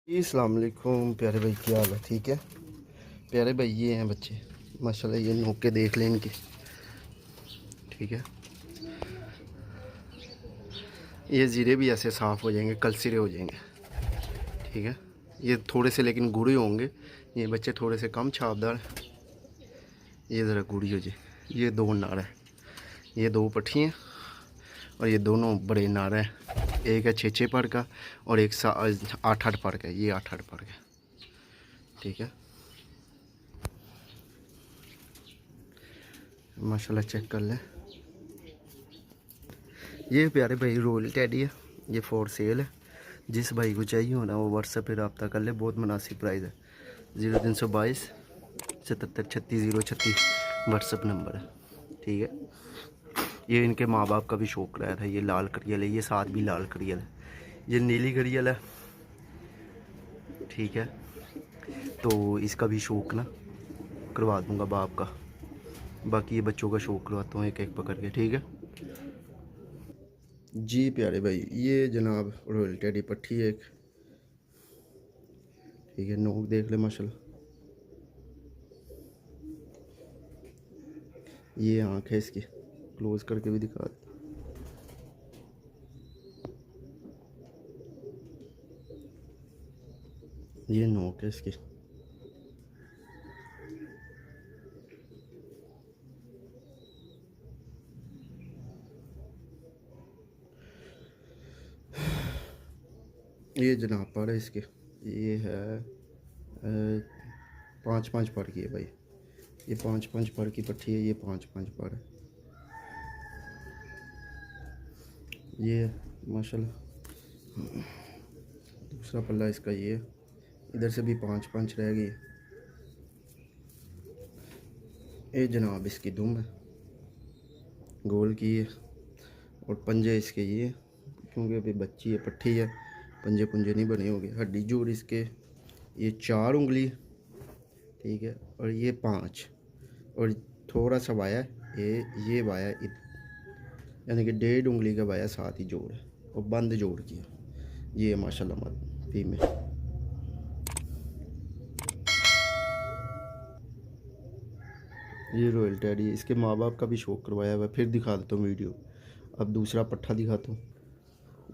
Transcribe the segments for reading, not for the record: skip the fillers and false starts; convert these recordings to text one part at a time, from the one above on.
अस्सलाम वालेकुम प्यारे भाई, क्या हाल है? ठीक है प्यारे भाई, ये हैं बच्चे माशाल्लाह। ये नोके देख लें इनके, ठीक है। ये ज़ीरे भी ऐसे साफ़ हो जाएंगे, कल सिरे हो जाएंगे, ठीक है। ये थोड़े से लेकिन गुड़े होंगे, ये बच्चे थोड़े से कम छापदार। ये ज़रा गुड़ी हो जाए। ये दो नार है, ये दो पट्ठी हैं और ये दोनों बड़े नार हैं। एक है 6-6 पर का और एक 8-8 पर का। ये 8-8 पर का, ठीक है। माशाल्लाह चेक कर लें। ये प्यारे भाई रॉयल टैडी है, ये फॉर सेल है। जिस भाई को चाहिए होना वो व्हाट्सएप पे रब्ता कर ले, बहुत मुनासिब प्राइस है। 0322 77 36 036 व्हाट्सएप नंबर है, ठीक है। ये इनके माँ बाप का भी शौक रहा था। ये लाल करियल है, ये साथ भी लाल करियल है। ये नीली करियल है, ठीक है। तो इसका भी शौक ना करवा दूंगा बाप का। बाकी ये बच्चों का शौक करवाता हूँ एक एक पकड़ के, ठीक है जी। प्यारे भाई ये जनाब रॉयल टैडी पट्टी है एक, ठीक है। नोक देख ले माशाल्लाह। ये आँख है इसकी, क्लोज करके भी दिखा। ये नोक है इसकी। ये जनाब पर है इसके। ये है 5-5 पर की है भाई। ये 5-5 पर की पट्टी है, ये 5-5 पर है। ये माशाल्लाह दूसरा पल्ला इसका ये है। इधर से भी 5-5 रह गई। ये जनाब इसकी दुम है, गोल की है। और पंजे इसके ये, क्योंकि अभी बच्ची है, पट्टी है, पंजे पुंजे नहीं बने होंगे। हड्डी जोड़ इसके ये 4 उंगली, ठीक है। और ये 5 और थोड़ा सा वाया ये वाया यानी कि 1.5 उंगली का वाया, साथ ही जोड़ है और बंद जोड़ किया। ये माशाल्लाह मत फीमेल। ये रॉयल टैडी, इसके माँ बाप का भी शौक करवाया हुआ है। फिर दिखा देता हूँ वीडियो। अब दूसरा पट्ठा दिखाता हूँ।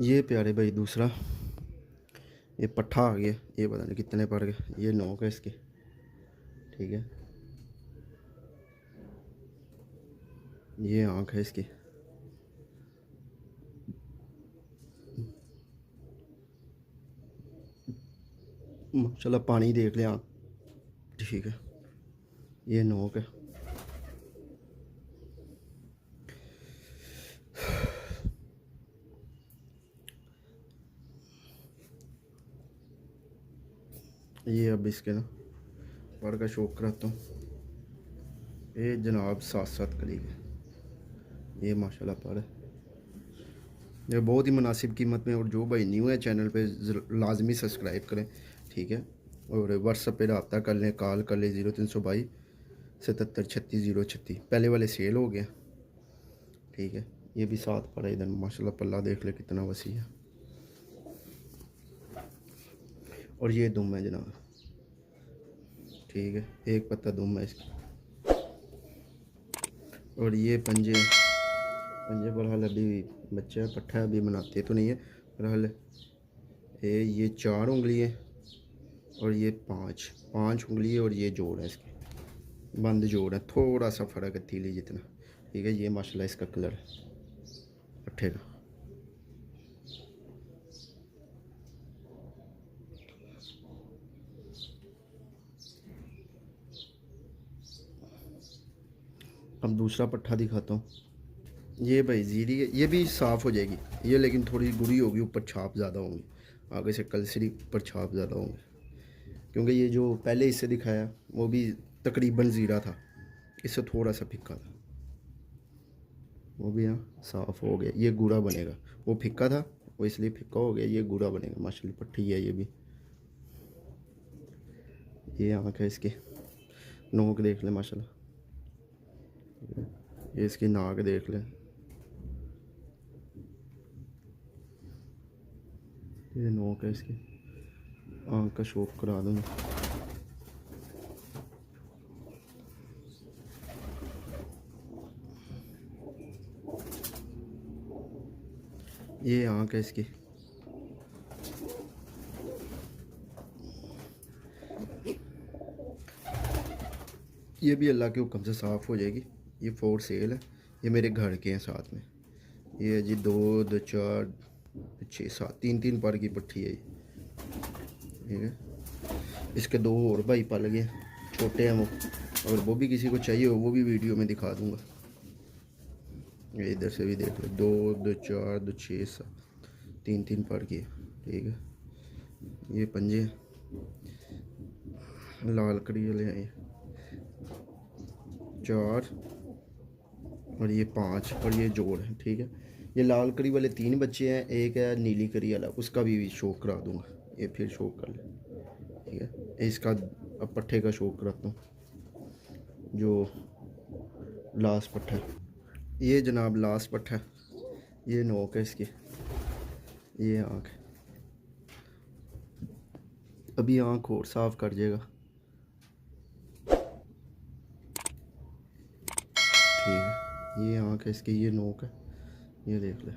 ये प्यारे भाई दूसरा ये पट्ठा आ गया। ये पता नहीं कितने पड़ गए। ये नोक है इसके, ठीक है। ये आँख है इसकी। माशाल्लाह पानी देख ले आँख, ठीक है। ये नोक है। ये अब इसके ना पर का शौक कराता हूँ। ये जनाब 7-7 कली है। ये माशाल्लाह पर है। ये बहुत ही मुनासिब कीमत में। और जो भाई न्यू है चैनल पे लाजमी सब्सक्राइब करें, ठीक है। और व्हाट्सएप पे रब्ता कर लें, कॉल कर लें 0322 77 36 036। पहले वाले सेल हो गया, ठीक है। ये भी साथ पड़ा इधर माशाल्लाह। पल्ला देख ले कितना वसी है। और ये दुम है जनाब, ठीक है। एक पत्ता दुम है इसकी। और ये पंजे पर हाल अभी बच्चा है, पट्ठा अभी बनाते तो नहीं है पर हाल। ये 4 उंगली है और ये 5 उंगली है। और ये जोड़ है इसके, बंद जोड़ है। थोड़ा सा फ़र्क है तीली जितना, ठीक है। ये माशाल्लाह इसका कलर है पट्ठे का। अब दूसरा पट्ठा दिखाता हूँ। ये भाई जीरी है, ये भी साफ़ हो जाएगी ये, लेकिन थोड़ी बुरी होगी। ऊपर छाप ज़्यादा होंगे, आगे से कलसरी ऊपर छाप ज़्यादा होंगे। क्योंकि ये जो पहले इससे दिखाया वो भी तकरीबन ज़ीरा था, इससे थोड़ा सा फिक्का था। वो भी यहाँ साफ़ हो गया। ये गूढ़ा बनेगा, वो फिक्का था वो इसलिए फिक्का हो गया। ये गूढ़ा बनेगा माशाल्लाह। पट्टी है ये भी। ये आँख है इसकी। नोक देख ले माशाल्लाह। ये इसकी नाक देख ले। ये नोक है इसकी। आँख का शौक करा दूँगा। ये आँख है इसकी। ये भी अल्लाह के हुक्म से साफ़ हो जाएगी। ये 4 सेल है, ये मेरे घर के हैं साथ में। ये जी 2 2 4 6 7 3 पर की पट्टी है ये, ठीक है। इसके 2 और भाई पल गए, छोटे हैं वो, और वो भी किसी को चाहिए हो वो भी वीडियो में दिखा दूंगा। ये इधर से भी देख लो, 2 2 4 2 6 7 3 पर की है, ठीक है। ये पंजे लाल कड़ी वाले हैं, ये 4 और ये 5 और ये जोड़ है, ठीक है। ये लाल करी वाले 3 बच्चे हैं, एक है नीली करी वाला, उसका भी शौक करा दूंगा। ये फिर शौक कर ले, ठीक है। इसका अब पट्ठे का शौक कराता हूँ, जो लास्ट पट्ठा है। ये जनाब लास्ट पट्ठा है, ये नोक है इसकी, ये आँख है। अभी आँख और साफ कर जाएगा, ठीक है। ये आँख है इसकी, ये नोक है, ये देख ले।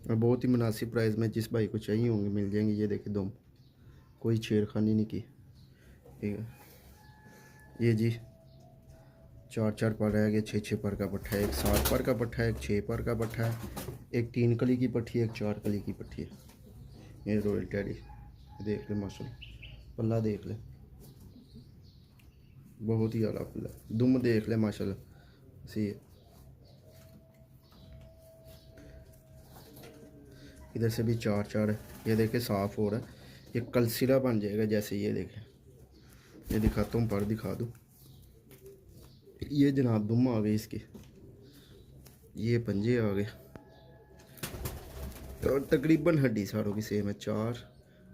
और बहुत ही मुनासिब प्राइस में जिस भाई को चाहिए होंगे मिल जाएंगे। ये देखिए दुम, कोई छेड़खानी नहीं की, ठीक है। ये जी 4 पर रह गए, 6 पर का पट्ठा है, एक 7 पर का पट्ठा है, एक 6 पर का पट्ठा है, एक 3 कली की पट्टी है, एक 4 कली की पट्टी है। ये रॉयल टैडी देख ले माशाल्लाह, पल्ला देख ले, बहुत ही आला पल्ला। दुम देख ले माशाल्लाह सी है। इधर से भी 4 है, ये देखे साफ़ हो रहा है, ये कलसिरा बन जाएगा जैसे। ये देखें, ये दिखाता हूँ, पर दिखा दूँ। ये जनाब दुम आ गई इसकी, ये पंजे आ गए, और तकरीबन हड्डी सारों की सेम है, 4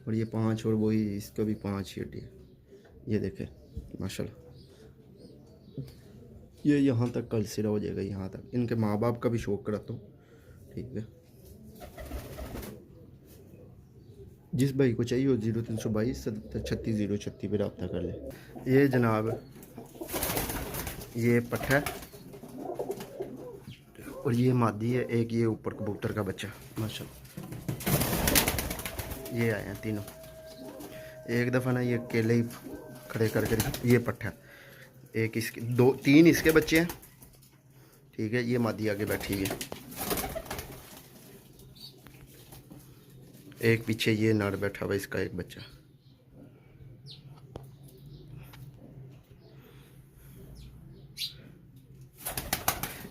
और ये 5 और वही इसका भी 5 ही हड्डी है। ये देखें माशाल्लाह, ये यहाँ तक कलसिरा हो जाएगा, यहाँ तक। इनके माँ बाप का भी शौक कराता हूँ, ठीक है। जिस भाई को चाहिए हो 0322 77 36 036 पर रब्ता कर ले। ये जनाब ये पट्ठा है और ये मादी है, एक ये ऊपर कबूतर का बच्चा माशाल्लाह। ये आए हैं तीनों, एक दफ़ा ना ये अकेले ही खड़े करके। ये पट्ठा, एक इसके 2 3 इसके बच्चे हैं, ठीक है। ये मादी आगे बैठी हुई है, एक पीछे ये नर बैठा हुआ, इसका एक बच्चा।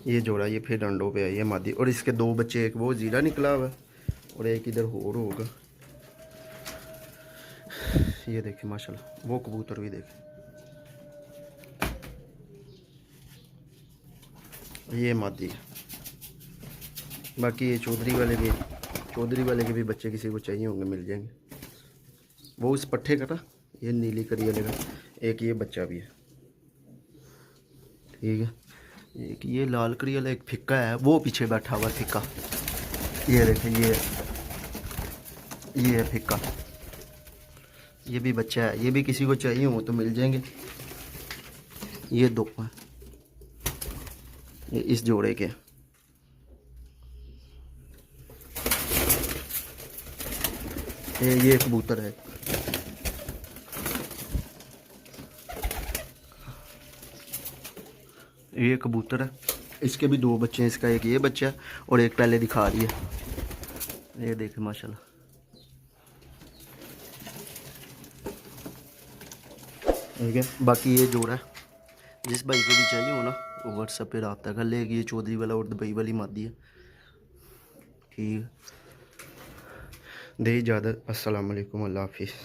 ये जोड़ा ये फिर अंडों पे है, ये मादी, और इसके 2 बच्चे, एक वो जीरा निकला हुआ है और एक इधर और होगा। ये देखे माशाल्लाह, वो कबूतर भी देखे, ये मादी है। बाकी ये चौधरी वाले के भी बच्चे किसी को चाहिए होंगे मिल जाएंगे। वो उस पट्ठे का था, ये नीली करी वाले का, एक ये बच्चा भी है, ठीक है। एक ये लाल करी वाला एक फिक्का है, वो पीछे बैठा हुआ फिक्का। ये देखें, ये है फिक्का, ये भी बच्चा है। ये भी किसी को चाहिए हो तो मिल जाएंगे। ये 2 हैं, ये इस जोड़े के। ये कबूतर है, ये कबूतर है, इसके भी 2 बच्चे हैं, इसका एक ये बच्चा है और एक पहले दिखा रही है। ये देखें माशाल्लाह, ठीक है। बाकी ये जोड़ा है, जिस भाई को भी चाहिए हो ना वो व्हाट्सएप पे रब्ता कर लेगी। ये चौधरी वाला और दुबई वाली मादी है, ठीक है। दे इजाज़त, अस्सलाम वालेकुम, अल्लाह हाफिज़।